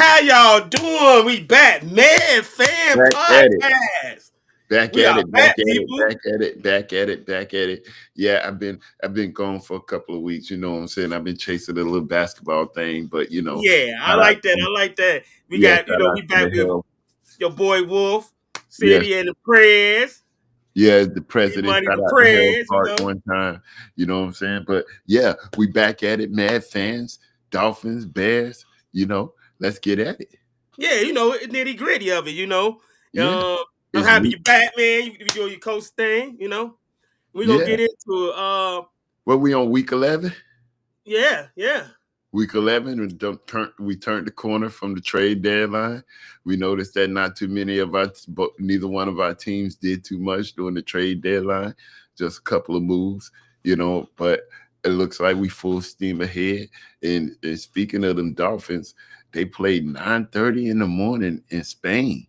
how y'all doing? We back, MadFan Back at it. podcast. Back We at are it. Back back, at it. people. Back at it. Back at it. Back at it. Yeah, I've been gone for a couple of weeks. You know what I'm saying? I've been chasing a little basketball thing, but Yeah, I shout out like that. to, I like that. We yeah, got, shout out we to back the with hell. your boy Wolf, Yes, City and the Prayers, yeah, the president. Money Shout the out to Hell Prayers. Park one time. You know what I'm saying? But yeah, we back at it. Mad fans, Dolphins, Bears. Let's get at it. Yeah, nitty gritty of it. Yeah, I'm it's happy week. you back, man. You doing your coach thing. We're gonna Yeah, get into it. what we on week 11? Yeah. Week 11, we turned the corner from the trade deadline. We noticed that not too many of us, but neither one of our teams did too much during the trade deadline, just a couple of moves, but it looks like we full steam ahead. And speaking of them Dolphins, they played 9:30 in the morning in Spain,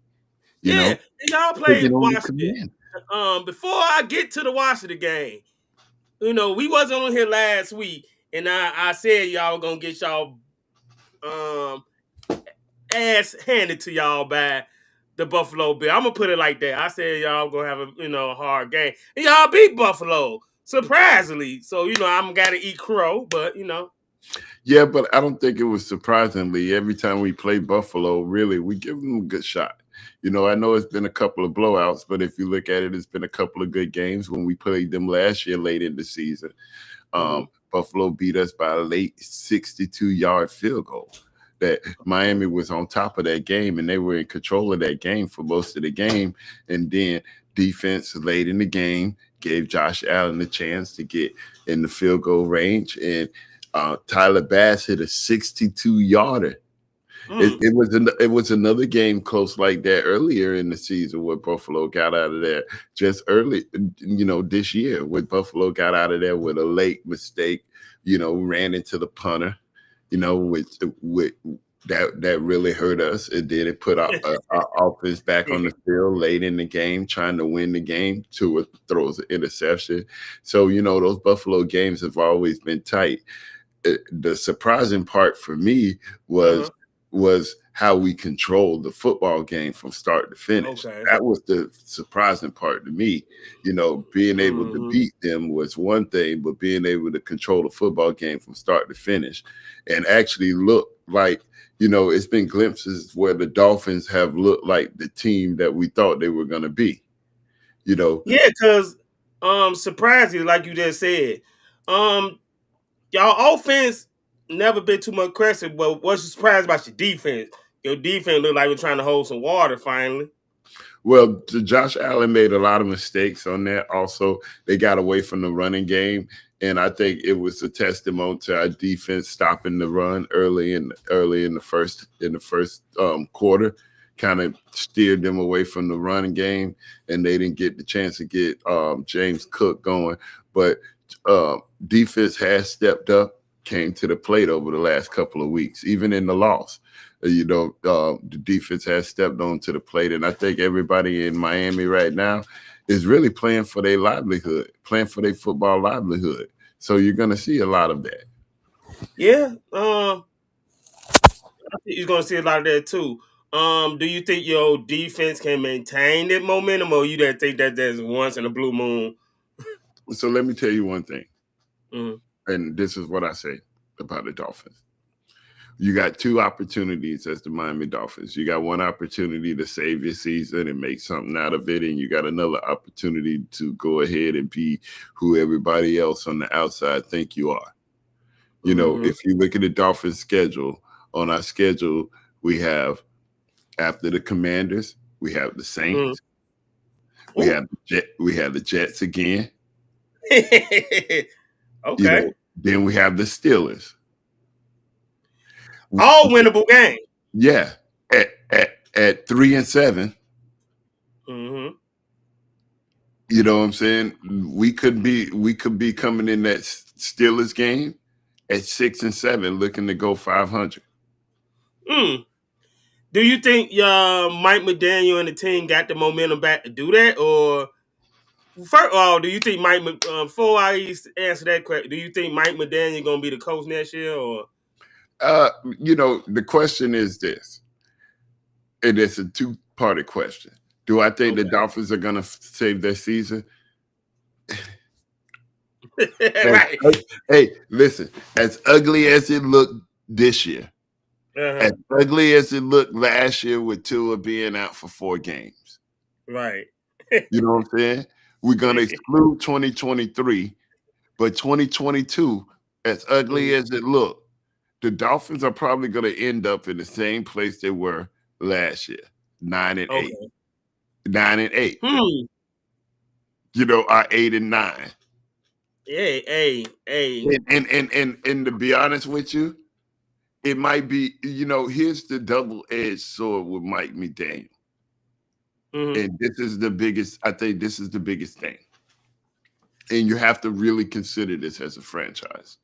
Yeah, y'all taking played on the Washington. command. Before I get to the Washington game, we wasn't on here last week, and I said y'all gonna get y'all ass handed to y'all by the Buffalo Bill. I'm gonna put it like that. I said y'all gonna have a hard game, and y'all beat Buffalo surprisingly. So I'm gotta eat crow, but Yeah, but I don't think it was surprisingly. Every time we play Buffalo, really, we give them a good shot. I know it's been a couple of blowouts, but if you look at it, it's been a couple of good games. When we played them last year late in the season, Buffalo beat us by a late 62-yard field goal. That Miami was on top of that game, and they were in control of that game for most of the game. And then defense late in the game gave Josh Allen a chance to get in the field goal range, and Tyler Bass hit a 62-yarder. It was another game close like that earlier in the season where Buffalo got out of there just early, this year where Buffalo got out of there with a late mistake, ran into the punter, with that really hurt us. It did. It put our offense back on the field late in the game, trying to win the game. Tua throws an interception. So, those Buffalo games have always been tight. The surprising part for me was how we controlled the football game from start to finish. Okay. That was the surprising part to me. Being able to beat them was one thing, but being able to control the football game from start to finish and actually look like, it's been glimpses where the Dolphins have looked like the team that we thought they were going to be. Yeah, because surprisingly, like you just said, y'all offense never been too much aggressive, but what's you surprised about your defense? Your defense looked like we're trying to hold some water finally. Well, Josh Allen made a lot of mistakes on that. Also, they got away from the running game, and I think it was a testament to our defense stopping the run early in the first quarter. Kind of steered them away from the running game, and they didn't get the chance to get James Cook going. But defense has stepped up, came to the plate over the last couple of weeks, even in the loss. The defense has stepped onto the plate, and I think everybody in Miami right now is really playing for their livelihood, playing for their football livelihood. So you're going to see a lot of that. Yeah, I think you're going to see a lot of that too. Do you think your defense can maintain that momentum, or you don't think that there's once in a blue moon? So let me tell you one thing, and this is what I say about the Dolphins. You got two opportunities as the Miami Dolphins. You got one opportunity to save your season and make something out of it, and you got another opportunity to go ahead and be who everybody else on the outside think you are. If you look at the Dolphins schedule, on our schedule, we have, after the Commanders, we have the Saints. We have the Jets again. Okay. Then we have the Steelers. All winnable game. Yeah, at 3-7. You know what I'm saying? We could be coming in that Steelers game at 6-7, looking to go 500. Do you think Mike McDaniel and the team got the momentum back to do that, or first of all, do you think before I answer that question, do you think Mike McDaniel gonna be the coach next year, or? The question is this: And it's a two-parted question. Do I think the Okay. Dolphins are going to save their season? Right. Hey, listen, as ugly as it looked this year, as Uh-huh. ugly as it looked last year with Tua being out for 4 games, Right. you know what I'm saying? We're going to exclude 2023, but 2022, as ugly Mhm. as it looked, the Dolphins are probably going to end up in the same place they were last year, 9-8, Okay. 9-8. Hmm. Our 8-9. Hey. And to be honest with you, it might be, here's the double-edged sword with Mike McDaniel. Hmm. And this is the biggest, I think this is the biggest thing. And you have to really consider this as a franchise.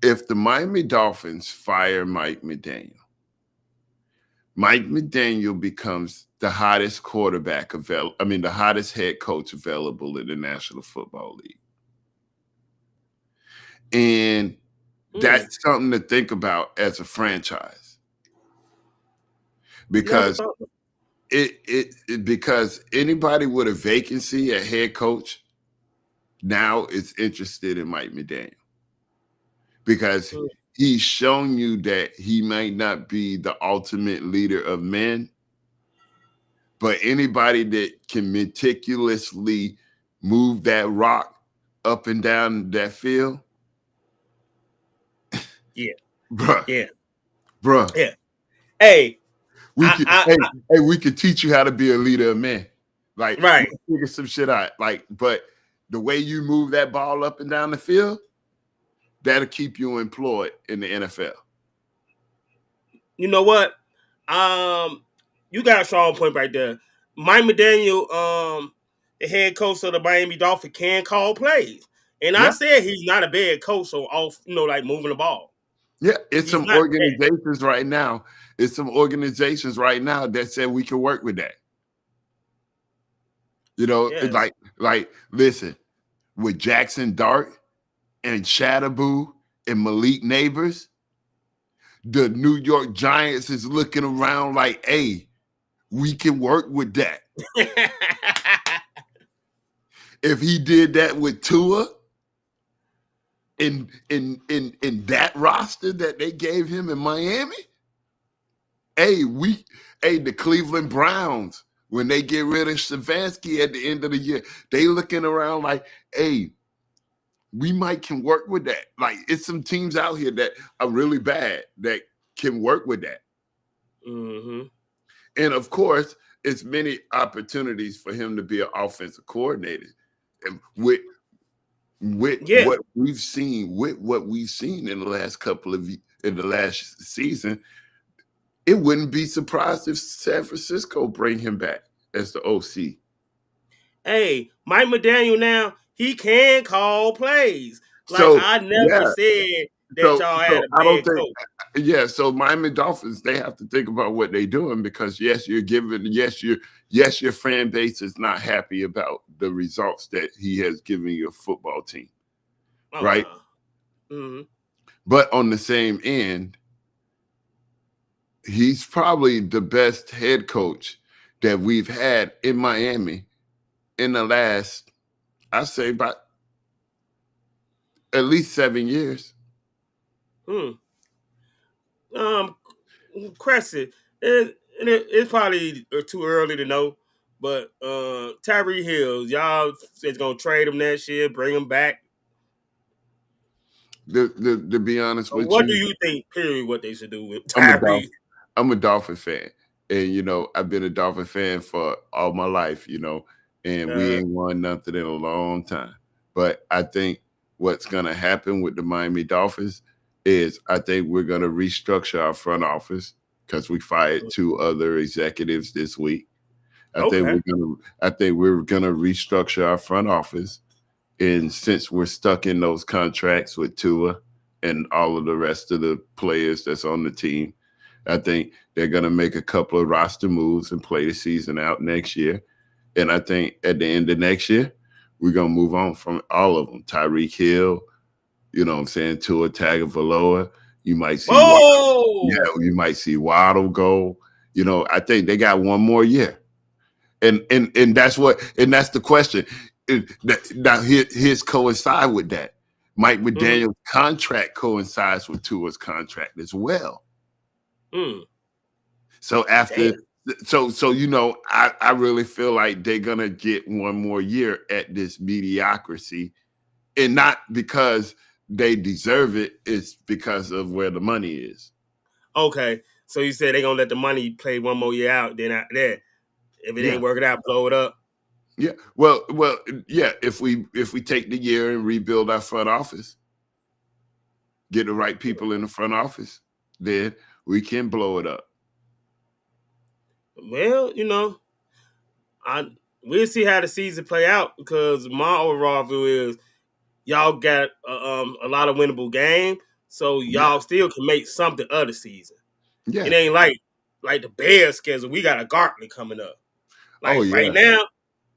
If the Miami Dolphins fire Mike McDaniel becomes the hottest quarterback available. I mean, the hottest head coach available in the National Football League. And Hmm. that's something to think about as a franchise. Never Because thought. because anybody with a vacancy at head coach now is interested in Mike McDaniel. Because Mm. he's shown you that he might not be the ultimate leader of men, but anybody that can meticulously move that rock up and down that field, Yeah. bruh, Yeah. bruh, Yeah. Hey. we could, we could teach you how to be a leader of men. Like, Right. we'll figure some shit out. Like, but the way you move that ball up and down the field, that'll keep you employed in the NFL. You know what? You got a strong point right there. Mike McDaniel, the head coach of the Miami Dolphins, can call plays. And I Yeah. said he's not a bad coach on off, like moving the ball. Yeah. It's He's some not bad. organizations right now. It's some organizations right now that said we can work with that. Yeah. Like, listen, with Jackson Dart and Shadaboo and Malik Neighbors, the New York Giants is looking around like, hey, we can work with that. If he did that with Tua in that roster that they gave him in Miami, the Cleveland Browns, when they get rid of Stefanski at the end of the year, they looking around like, hey, we might can work with that. Like, it's some teams out here that are really bad that can work with that. Mm-hmm. And of course, it's many opportunities for him to be an offensive coordinator. And with Yeah. what we've seen, in the last in the last season, it wouldn't be surprised if San Francisco bring him back as the OC. Hey, Mike McDaniel now, he can call plays. Like, So I never yeah, said that so y'all had a I don't bad think. coach. Yeah, so Miami Dolphins, they have to think about what they're doing, because yes, your fan base is not happy about the results that he has given your football team, Oh, right? no. Mm-hmm. But on the same end, he's probably the best head coach that we've had in Miami in the last, I say, about at least 7 years. Um, Crescent, it's probably too early to know, but Tyree Hills, y'all is gonna trade him next year, bring him back. To be honest with What do you, you think? Period. What they should do with I'm a Tyree? Dolphin fan, and I've been a Dolphin fan for all my life, and we Uh, ain't won nothing in a long time. But I think what's gonna happen with the Miami Dolphins is I think we're gonna restructure our front office, because we fired 2 other executives this week. okay. I think we're gonna restructure our front office, and since we're stuck in those contracts with Tua and all of the rest of the players that's on the team, I think they're going to make a couple of roster moves and play the season out next year. And I think at the end of next year, we're going to move on from all of them. Tyreek Hill, Tua Tagovailoa. You might see Whoa! You might see Waddle go. I think they got one more year, and that's the question. Now his coincide with that. Mike Mm-hmm. McDaniel's contract coincides with Tua's contract as well. Mm. So after, Damn. I really feel like they're gonna get one more year at this mediocrity, and not because they deserve it. It's because of where the money is. Okay. So you said they're gonna let the money play one more year out. Then after that, if it Yeah, ain't working out, blow it up. yeah. Well, yeah. If we take the year and rebuild our front office, get the right people in the front office, then we can blow it up. Well, I we'll see how the season play out because my overall view is y'all got a lot of winnable game, so Yeah, y'all still can make something of the season. It yeah. ain't like the Bears schedule. We got a gauntlet coming up. Oh Like right yeah, now,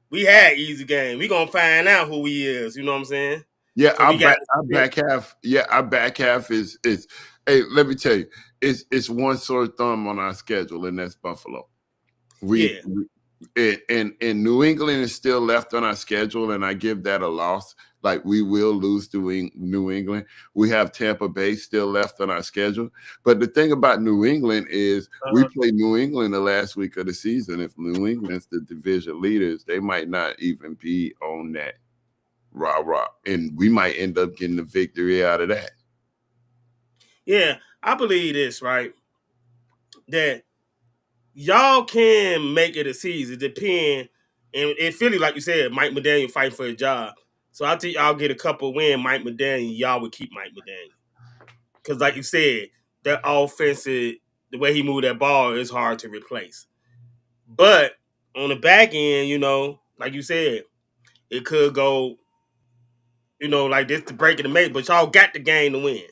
we had easy game. We gonna find out who he is. You know what I'm saying? yeah. Cause we got Our back half. Yeah, our back half is. Hey, let me tell you, it's one sore thumb on our schedule, and that's Buffalo. yeah. And New England is still left on our schedule, and I give that a loss. Like we will lose to New England. We have Tampa Bay still left on our schedule. But the thing about New England is we Uh, play New England the last week of the season. If New England's the division leaders, they might not even be on that rah, and we might end up getting the victory out of that. yeah, I believe this right that y'all can make it a season. Depend and in Philly, like you said, Mike McDaniel fighting for a job. So I think y'all get a couple win. Mike McDaniel, y'all would keep Mike McDaniel because, like you said, that offensive the way he moved that ball is hard to replace. But on the back end, like you said, it could go, like this to break it to make. But y'all got the game to win. You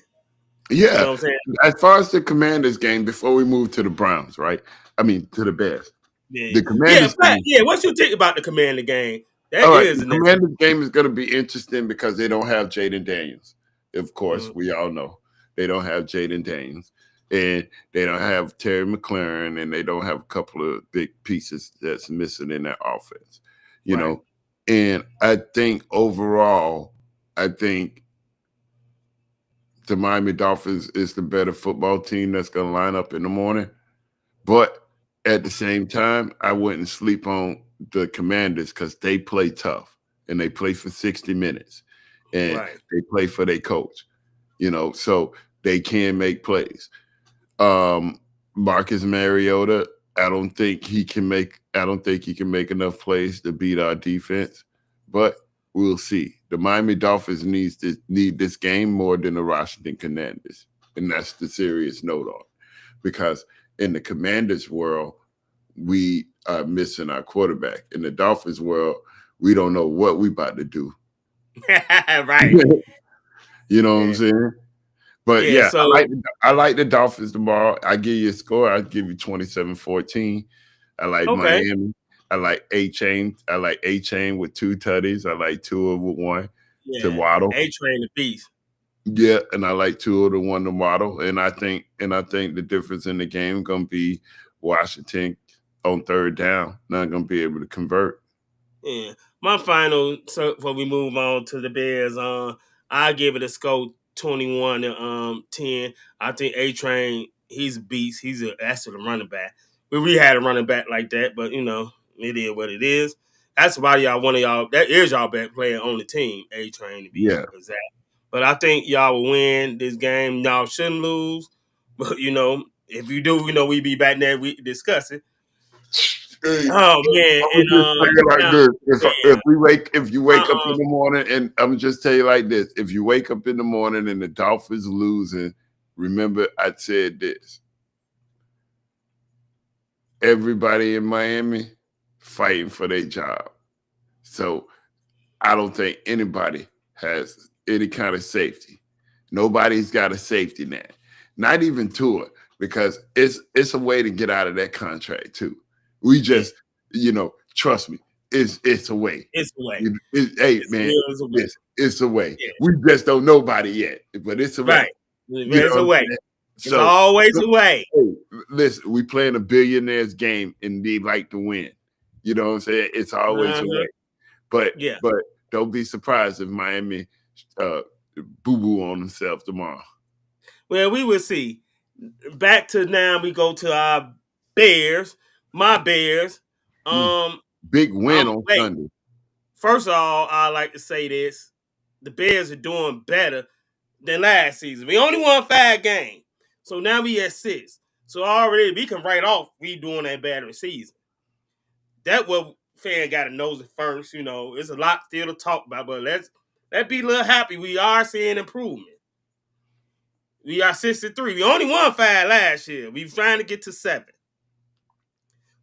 Yeah. know what I'm saying? As far as the Commanders game, before we move to the Browns, right? I mean, to the Bears. Yeah, The yeah, Commanders but game. yeah. What you think about the Commander game? All That right, is the the next. Commanders game is going to be interesting because they don't have Jaden Daniels. Of course, Mm, we all know they don't have Jaden Daniels, and they don't have Terry McLaurin, and they don't have a couple of big pieces that's missing in that offense. You right. know, and I think overall, I think the Miami Dolphins is the better football team that's going to line up in the morning. But at the same time, I wouldn't sleep on the Commanders because they play tough and they play for 60 minutes and Right. they play for their coach, so they can make plays. Marcus Mariota, I don't think he can make enough plays to beat our defense, but we'll see. The Miami Dolphins need this game more than the Washington Commanders. And that's the serious note on it. Because in the Commanders world, we are missing our quarterback. In the Dolphins world, we don't know what we about to do. Right. You know what I'm Yeah. saying? But Yeah. yeah, So I like the Dolphins tomorrow. I give you a score. I give you 27-14. I like okay. Miami. I like A-Chain. I like A-Chain with 2 tutties. I like Tua with 1 to Yeah. Waddle. A Train the Beast. Yeah, and I like Tua to 1 to Waddle. And I think the difference in the game gonna be Washington on third down, not gonna be able to convert. Yeah. My final. So before we move on to the Bears, I give it a score 21 to 10. I think A Train. He's a beast. He's an excellent running back. We had a running back like that, but it is what it is. That's why one of y'all that is y'all best player on the team, A Train to be Yeah. exact. But I think y'all will win this game. Y'all shouldn't lose. But if you do, we be back there. We discuss it. Hey, Oh man, I'm and gonna just tell you like now, this: yeah, if you wake up in uh, the morning, and I'm gonna just tell you like this: if you wake up in the morning and the Dolphins losing, remember I said this: everybody in Miami fighting for their job. So I don't think anybody has any kind of safety. Nobody's got a safety net, not even Tua, because it's a way to get out of that contract too. We yeah, just, trust me, it's a way. it's the way. Hey It's man, real. It's a way. it's a way. Yeah, We just don't know about it yet, but it's a way. right. You know It's what a I'm way. saying? It's So always a way. hey, listen, we playing a billionaires game and they like to win. You know what I'm saying? It's always a Uh-huh. way. But Yeah. don't be surprised if Miami boo-boo on themselves tomorrow. Well, we will see. Back to now, we go to our Bears. My Bears. Um, Big win I'm on wait. Sunday. First of all, I like to say this: the Bears are doing better than last season. We only won 5 games, so now we at 6. So already we can write off we doing that better season. That what fan got to know it first. You know, there's a lot still to talk about, but let's be a little happy. We are seeing improvement. We are 63. We only won 5 last year. We trying to get to 7.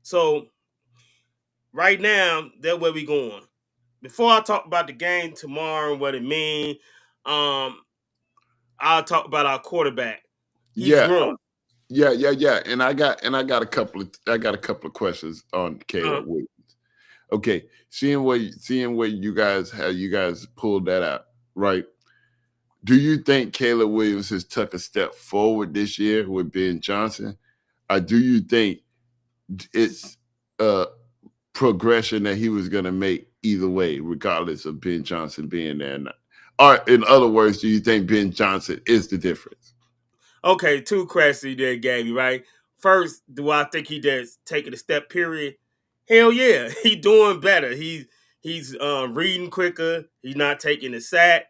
So right now, that's where we going. Before I talk about the game tomorrow and what it means, I'll talk about our quarterback. He's Yeah, growing. yeah. And I got a couple of questions on Caleb Williams. Okay, seeing where you guys how you guys pulled that out, right? Do you think Caleb Williams has took a step forward this year with Ben Johnson? Or do you think it's a progression that he was going to make either way, regardless of Ben Johnson being there or not? Or in other words, do you think Ben Johnson is the difference? Okay, 2 questions there, Gabby, right? First, do I think he does taking a step period? Hell yeah. He's doing better. He's reading quicker. He's not taking the sack.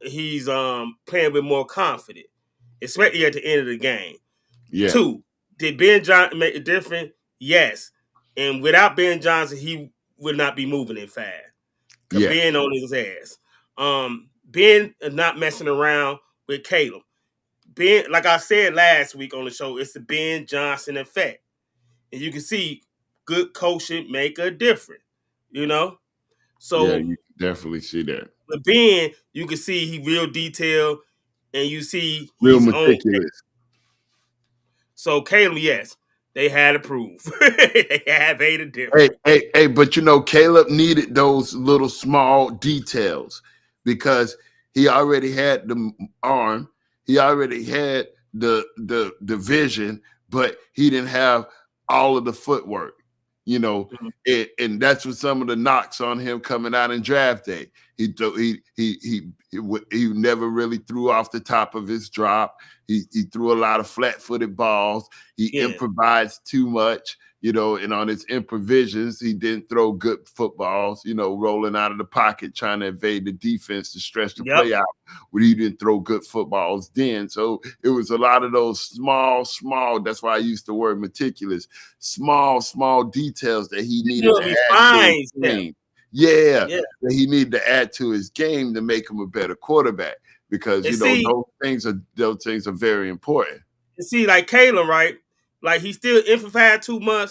He's playing with more confidence, especially at the end of the game. Yeah. 2, did Ben Johnson make a difference? Yes. And without Ben Johnson, he would not be moving it fast. Cause Yeah. Ben on his ass. Ben is not messing around with Caleb. Ben, like I said last week on the show, it's the Ben Johnson effect. And you can see good coaching make a difference, you know? So Yeah, you can definitely see that. with Ben, you can see he real detailed and you see Real he's on. meticulous. So Caleb, yes, they had to prove. They have made a difference. Hey, but you know, Caleb needed those little small details because he already had the arm, he already had the vision, but he didn't have all of the footwork, you know. And that's what some of the knocks on him coming out in draft day. He never really threw off the top of his drop. He threw a lot of flat-footed balls. He improvised too much, you know, and on his improvisations, he didn't throw good footballs, you know, rolling out of the pocket, trying to evade the defense to stretch the play out, where he didn't throw good footballs then. So it was a lot of those small, that's why I used the word meticulous, small details that he needed to add to his game. Yeah, that he needed to add to his game to make him a better quarterback. Because you know those things are very important. You see, like Caleb, right? Like he's still emphasized too much,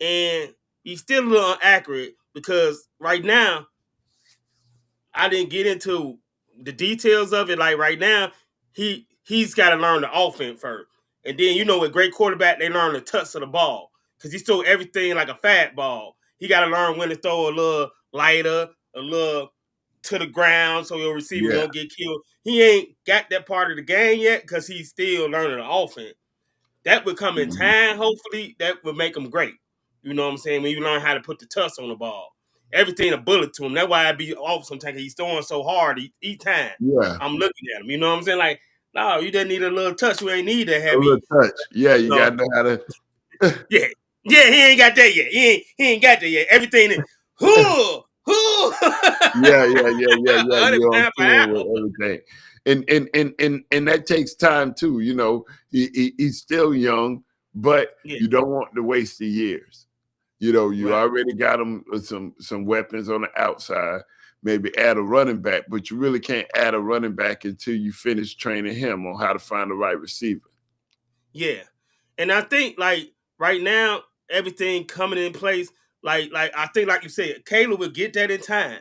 and he's still a little inaccurate because right now I didn't get into the details of it. Like right now, he's got to learn the offense first, and then you know with great quarterback they learn the touch of the ball because he throw everything like a fat ball. He got to learn when to throw a little lighter, a little to the ground so your receiver won't get killed. He ain't got that part of the game yet because he's still learning the offense. That would come in time, hopefully. That would make him great. You know what I'm saying? When you learn how to put the touch on the ball. Everything a bullet to him. That's why I be off sometimes. He's throwing so hard each time. Yeah. I'm looking at him. You know what I'm saying? Like, no, you just need a little touch. You ain't need that heavy. A little touch. Yeah, you got to know how to. Yeah, he ain't got that yet. He ain't got that yet. Everything yeah. You're on field with everything. And that takes time too. You know, he's still young, but you don't want to waste the years. You know, you already got him some weapons on the outside. Maybe add a running back, but you really can't add a running back until you finish training him on how to find the right receiver. Yeah, and I think like right now everything coming in place. Like I think, like you said, Caleb will get that in time.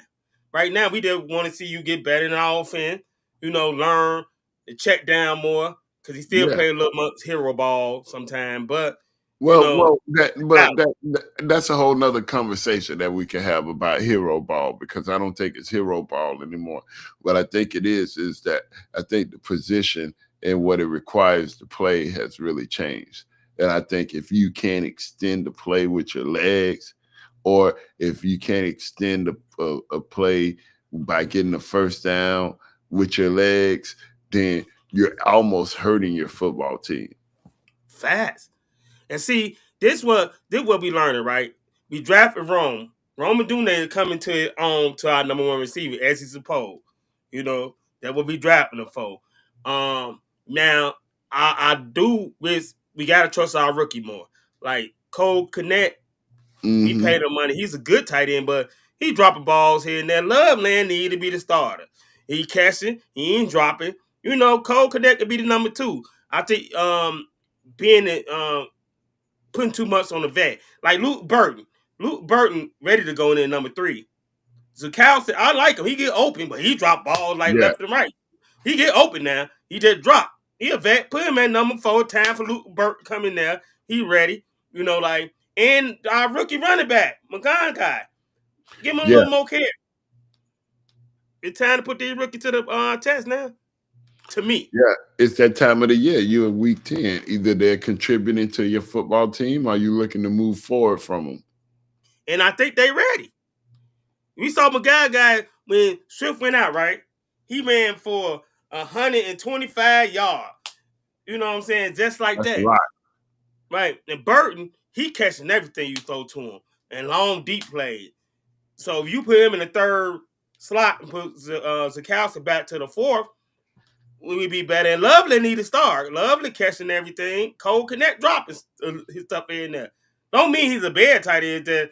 Right now, we just want to see you get better in the offense. You know, learn and check down more because he still play a little much hero ball sometimes. But that's a whole nother conversation that we can have about hero ball because I don't think it's hero ball anymore. What I think it is that I think the position and what it requires to play has really changed. And I think if you can't extend the play with your legs, or if you can't extend a play by getting the first down with your legs, then you're almost hurting your football team. Fast. And see, this what we learning, right? We drafted Rome. Rome Dune coming to our number one receiver, as he's supposed. You know, that what we drafting him for. Now I do wish we gotta trust our rookie more. Like Cole Connect, we Mm-hmm. paid him money. He's a good tight end, but he dropping balls here and there. Loveland need to be the starter. He catching, he ain't dropping. You know, Cole Connect could be the number two. I think being putting too much on the vet. Like Luke Burton. Luke Burton ready to go in there number three. Zakowski, I like him. He get open, but he drop balls like Yeah, left and right. He get open now. He just drop. He a vet. Put him at number 4. Time for Luke Burton come in there. He ready. You know, like, and our rookie running back, McGonagall. Give him a yeah, little more care. It's time to put these rookie to the test now. To me. yeah. It's that time of the year. You're in week 10. Either they're contributing to your football team or you're looking to move forward from them. And I think they ready. We saw McGonagall when Swift went out, right? He ran for 125 yards. You know what I'm saying? Just like That's a that. lot. Right. And Burton, he catching everything you throw to him. And long, deep plays. So if you put him in the third slot and put Zakowski back to the fourth, we would be better. And Lovely need to start. Lovely catching everything. Cole Connect dropping his stuff in there. Don't mean he's a bad tight end that,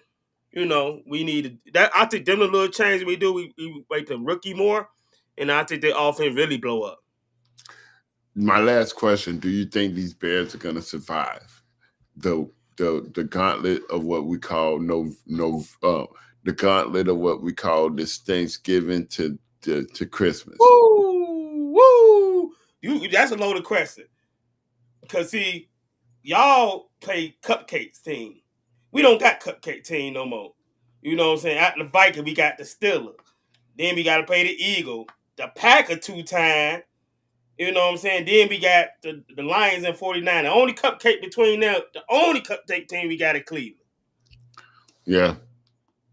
you know, we need that. I think them the little changes we do, we make the rookie more. And I think the offense really blow up. My last question: do you think these Bears are going to survive the gauntlet of what we call the gauntlet of what we call this Thanksgiving to Christmas? Woo! Woo! That's a loaded question. Because, see, y'all play cupcakes team. We don't got cupcake team no more. You know what I'm saying? After the Viking, we got the Steelers. Then we got to play the Eagle. The Packer 2 times. You know what I'm saying? Then we got the Lions and 49. The only cupcake between them, the only cupcake team we got in Cleveland. Yeah.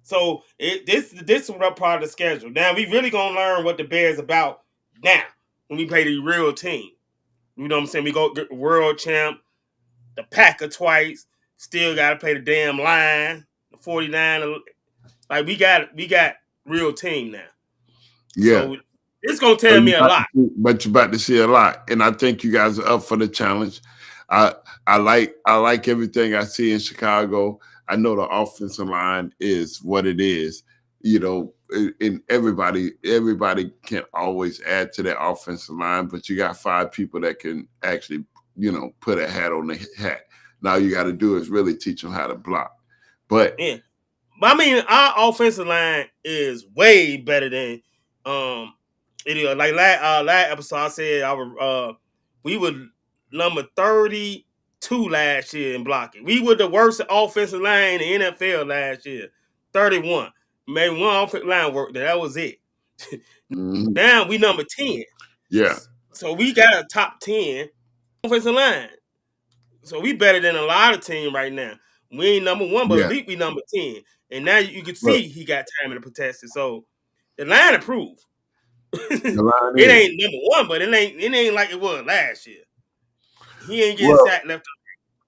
So this is what part of the schedule. Now we really gonna learn what the Bears about now when we play the real team. You know what I'm saying? We go get the world champ, the Packer twice, still gotta play the damn line, the 49. Like we got real team now. Yeah. So it's gonna tell me a lot. But you're about to see a lot, and I think you guys are up for the challenge. I like everything I see in Chicago. I know the offensive line is what it is, you know, and everybody can always add to that offensive line, but you got 5 people that can actually, you know, put a hat on the hat. Now you got to do is really teach them how to block. But yeah, but I mean, our offensive line is way better than it is. Like last episode, I said we were number 32 last year in blocking. We were the worst offensive line in the NFL last year. 31. Made one offensive line work. That was it. Now we number 10. yeah, So we got a top 10 offensive line. So we better than a lot of teams right now. We ain't number 1, but yeah. at least we number 10. And now you can Look, see he got time in the protection. So the line improved. the line It is ain't number 1, but it ain't like it was last year. He ain't getting well. sacked left.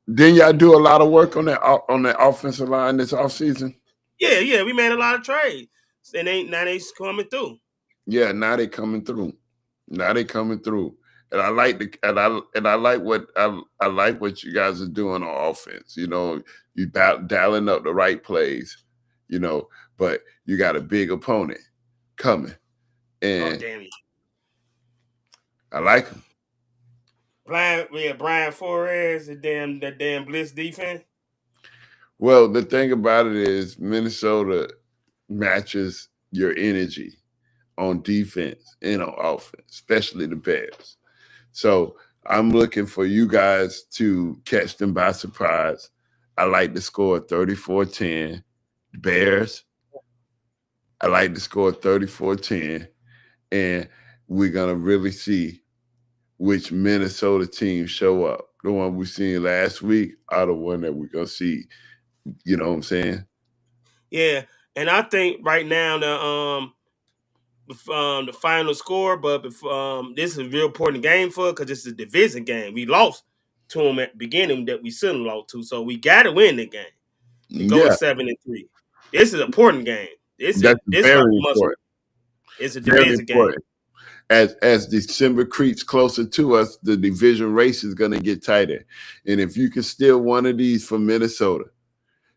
Then y'all do a lot of work on that offensive line this offseason. Yeah, we made a lot of trades. And now they coming through. Yeah, now they coming through. Now they coming through. And I like I like what you guys are doing on offense. You know, you dialing up the right plays, you know, but you got a big opponent coming. Oh, And damn it. I like him. Brian Flores, the damn blitz defense. Well, the thing about it is Minnesota matches your energy on defense and on offense, especially the Bears. So I'm looking for you guys to catch them by surprise. I like to score 34-10. Bears, I like to score 34-10. And we're going to really see which Minnesota team show up. the one we seen last week are the one that we're gonna see. You know what I'm saying? Yeah, and I think right now the final score, but this is a real important game for because it's a division game. We lost to them at the beginning that we shouldn't have lost to, so we got to win the game to go to Yeah, 7-3. This is an important game. that's This like very must. important. It's a Very division game. important. As December creeps closer to us, the division race is gonna get tighter. And if you can steal one of these from Minnesota,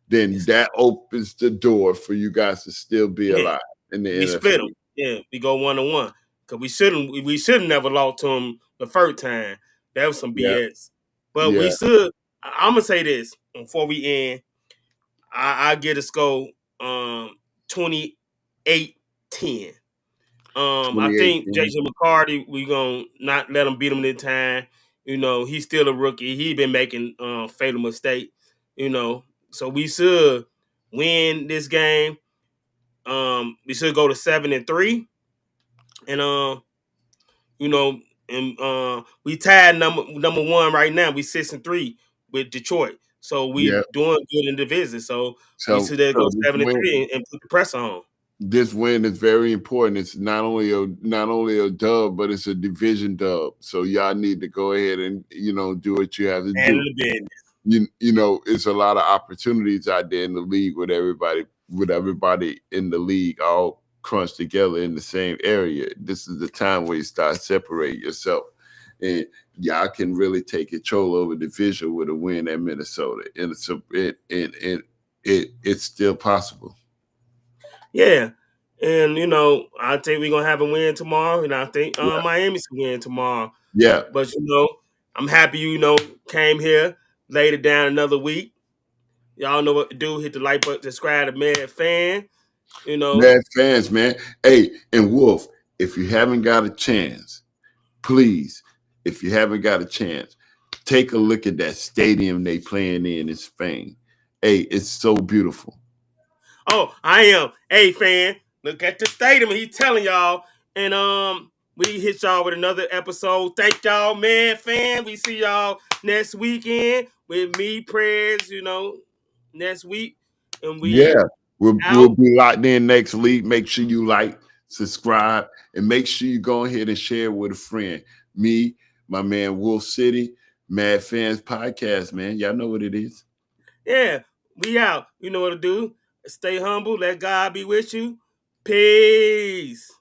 then that opens the door for you guys to still be Yeah, alive in the we split them. NFC. Yeah, we go 1-1 because we shouldn't never lost to them the first time. That was some Yeah, BS. But we yeah. should. I'm gonna say this before we end. I get a score 28-10. I think 2018. Jason McCarty, we gonna not let him beat him this time. He's still a rookie. He been making fatal mistakes. So we should win this game. We should go to 7-3, and you know, and we tied number one right now. We 6-3 with Detroit, so Yeah. we doing good in the division. So we So should go this seven and win, three and put the pressure on. this win is very important. It's not only a dub, but it's a division dub. So y'all need to go ahead and do what you have to And do. the business. It's a lot of opportunities out there in the league with everybody in the league all crunched together in the same area. This is the time where you start separating yourself, and y'all can really take control over the division with a win at Minnesota, and it's still possible. Yeah. And I think we're gonna have a win tomorrow, and I think Yeah, Miami's gonna win tomorrow. yeah. But I'm happy came here, laid it down another week. Y'all know what to do. Hit the like button, subscribe to MadFan. You know, Mad fans, man. Hey, and Wolf, if you haven't got a chance, please, if you haven't got a chance, take a look at that stadium they playing in Spain. Hey, it's so beautiful. Oh, I am. Hey, fan, look at the stadium. He's telling y'all. And we hit y'all with another episode. Thank y'all, man, fan. We see y'all next weekend with me, prayers, next week. And we Yeah, we'll out. be locked in next week. Make sure you like, subscribe, and make sure you go ahead and share with a friend. Me, my man Wolf City, Mad Fans Podcast, man. Y'all know what it is. Yeah, we out. You know what to do. Stay humble. Let God be with you. Peace.